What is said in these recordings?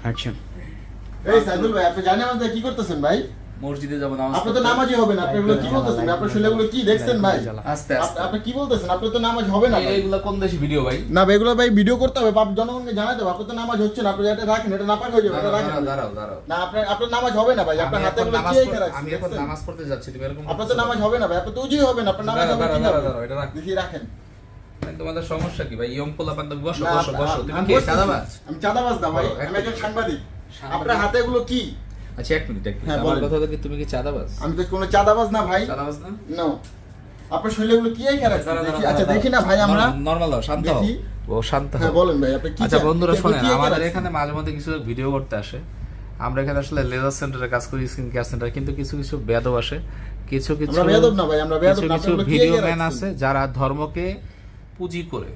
Action. এই সাইদুল ভাই, আপনি জানেন আমাদের কি করতেছেন ভাই? মসজিদে যাব নামাজ আপনি তো নামাজই হবে না, আপনি এগুলো কি বলতেছেন? আপনি ছেলেগুলো কি দেখছেন ভাই? আস্তে আস্তে আপনি কি বলতেছেন? আপনি তো নামাজ হবে না ভাই। এইগুলা কোন দেশি ভিডিও ভাই? না ভাই, এগুলো ভাই ভিডিও করতে হবে, বাপ জনগণকে জানাতে হবে। আপনি তো নামাজ হচ্ছে না, আপনি এটা রাখেন, এটা নাপাক হয়ে যাবে, এটা রাখেন। দাঁড়াও। না, আপনার নামাজ হবে না ভাই, আপনার হাতে এগুলো কি রেখে রাখছেন? আমি এখন নামাজ পড়তে যাচ্ছি, তুমি এরকম আপনার তো নামাজ হবে না ভাই, আপনার তো উজুই হবে না, আপনার নামাজ হবে কি দাঁড়াও, হবে? এটা রাখ। দেখি রাখেন। তোমাদের সমস্যা কি ভাই? ইয়ং পোলা পান্তা বসো না, বসো বসো। তুমি আমি কি বলতেছি, সাদাবাজ? আমি চাঁদাবাজ না ভাই, বলো, আমি একজন সাংবাদিক। আপনার হাতে এগুলো কি? আচ্ছা এক মিনিট হ্যাঁ, আমার বলেন। কথা হলো কি তুমি কি চাঁদাবাজ? আমি তো কোনো চাঁদাবাজ না ভাই। চাঁদাবাজ না? নো, আপনার শরীরগুলো কি রেখে রাখছেন? দেখি, আচ্ছা দেখি না ভাই, আমরা নরমাল দাও, শান্ত হও। দেখি। ও শান্ত হ্যাঁ হও। বলেন ভাই, আপনি কি আচ্ছা চান? বন্ধুরা কি শোনেন, রেখে আমাদের রাখছেন? এখানে মাঝে মধ্যে কিছু লোক ভিডিও করতে আসে। আমরা এখানে আসলে লেজার সেন্টারে কাজ করি, স্কিন কেয়ার সেন্টার, কিন্তু কিছু কিছু বেয়াদব আসে, কিছু কিছু আমরা বেয়াদব না ভাই, আমরা বেয়াদব কিছু না, কিছু আপনারা কি ভিডিও রেখে ম্যান রাখছেন? আছে যারা ধর্মকে পুঁজি করে,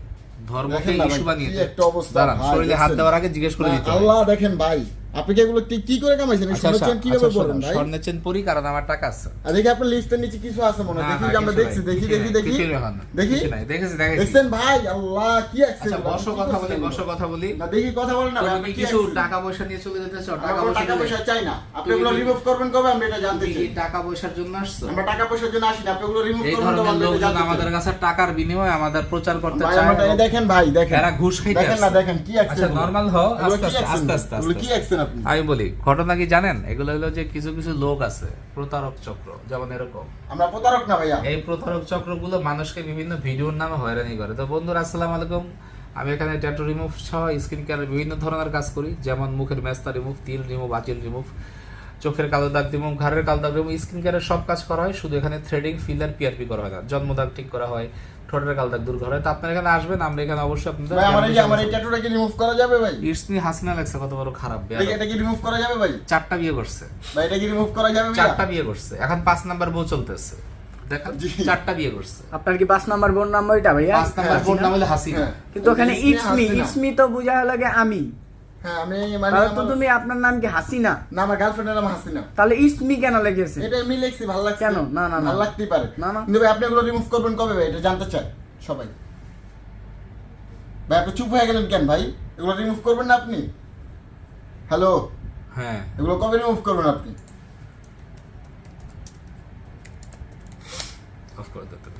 ধর্মকে দেখেন না ভাই, ইস্যু বানিয়ে কি দেয়। একটা অবস্থা দাঁড়ান, ভাই, শরীরে হাত দেখছেন? দেওয়ার আগে জিজ্ঞেস করে দিতে হবে। আল্লাহ দেখেন ভাই, আপনি কি এগুলো কি করে কামাইছেন? এই আচ্ছা, শুনেছেন কিভাবে বলেন ভাই? স্বর্ণের চেন পরি, কারণ আমার টাকা আছে। আর দেখি আপনার লিস্টের নিচে কিছু আছে মনে হয়, না, দেখি না, যে আমরা কিছু দেখছি, নাই, দেখি কিছু দেখি নাই, দেখি কিছুই ব্যাপার না, দেখি কিছু নাই, দেখেছি। দেখছেন ভাই? আল্লাহ কি আচ্ছা অ্যাকসেপ্ট, বসো, কথা বলি, বসো, কথা বলি। না দেখি কথা বলেন না ভাই, তুমি আপনি কি কিছু action? টাকা পয়সা নিয়ে চলে যেতে চাও? আমরা কোনো টাকা পয়সা চাই না, আপনি তুমি এগুলো কি- রিমুভ করবেন কবে আমরা এটা জানতে তুমি কি চাই। টাকা পয়সার জন্য আসছো? আমরা টাকা পয়সার জন্য আসি না, আপনি এগুলো রিমুভ এই করবেন কবে ধরনের আমরা এটা লোকজন জানতে আমাদের চাই। কাছে টাকার বিনিময়ে আমাদের প্রচার করতে ভাই চায়। আমরা এই দেখেন ভাই, দেখেন এরা ঘুষ খাইতে দেখেন না, আসছে। দেখেন কি আচ্ছা অ্যাকশন। নরমাল হও, আস্তে আস্তে আস্তে আস্তে এগুলো কি আস্তে। অ্যাকশন আপনি? আমি বলি ঘটনা কি জানেন, এগুলো হলো যে কিছু কিছু লোক আছে প্রতারক চক্র, যেমন এরকম। আমরা প্রতারক না ভাইয়া। এই প্রতারক চক্রগুলো মানুষকে বিভিন্ন ভিডিওর নামে হয়রানি করে। তো বন্ধুরা আসসালামু আলাইকুম, আমি এখানে ট্যাটু রিমুভ সহ স্কিন কেয়ারের বিভিন্ন ধরনের কাজ করি, যেমন মুখের মেস্তা রিমুভ, তিল রিমুভ, আঁচিল রিমুভ, চোখের কালো দাগ রিমুভ, ঘাড়ের কালো দাগ রিমুভ। স্কিন কেয়ারের সব কাজ করা হয়, শুধু এখানে থ্রেডিং, ফিলার, পিআরপি করা হয় না। জন্ম দাগ ঠিক করা হয়, ঠোঁটের কালো দাগ দূর করা হয়। তো আপনারা এখানে আসবেন, আমরা এখানে অবশ্যই আপনাদের ভাই আমার এই ট্যাটুটা কি রিমুভ করা যাবে ভাই? ইটসনি হাসিনা লাগছে কত বড় খারাপ দেখি বেয়াদব। এটা কি রিমুভ করা যাবে ভাই? 4টা বিয়ে করছে, ভাই এটা কি রিমুভ করা যাবে ভাইয়া? 4টা বিয়ে করছে, এখন 5 নাম্বার বউ চলতেছে। দেখেন জি। 4টা বিয়ে করছে। আপনার কি 5 নাম্বার বোন নাম ওইটা ভাইয়া? 5 নাম্বার বোন নাম হলো হাসিনা। হ্যাঁ। কিন্তু ওখানে হাসিনা। ইটস মি তো বুঝা লাগে আমি। হ্যাঁ আমি মানে তাহলে তো আমার- তুমি আপনার নাম কি হাসিনা? না আমার গার্লফ্রেন্ডের নাম হাসিনা। তাহলে ইটস মি কেন লেগেছে? এটা এমনি লিখছি, ভালো লাগছে। কেন? না, না, না। ভালো লাগতেই পারে। না, না। কিন্তু ভাই আপনি এগুলো রিমুভ করবেন কবে ভাই? এটা জানতে চাই সবাই। ভাই আপনি চুপ হয়ে গেলেন কেন ভাই? এগুলো রিমুভ করবেন না আপনি? হ্যালো, হ্যাঁ এগুলো কবে রিমুভ করবেন আপনি? অফ করে দাও তুমি।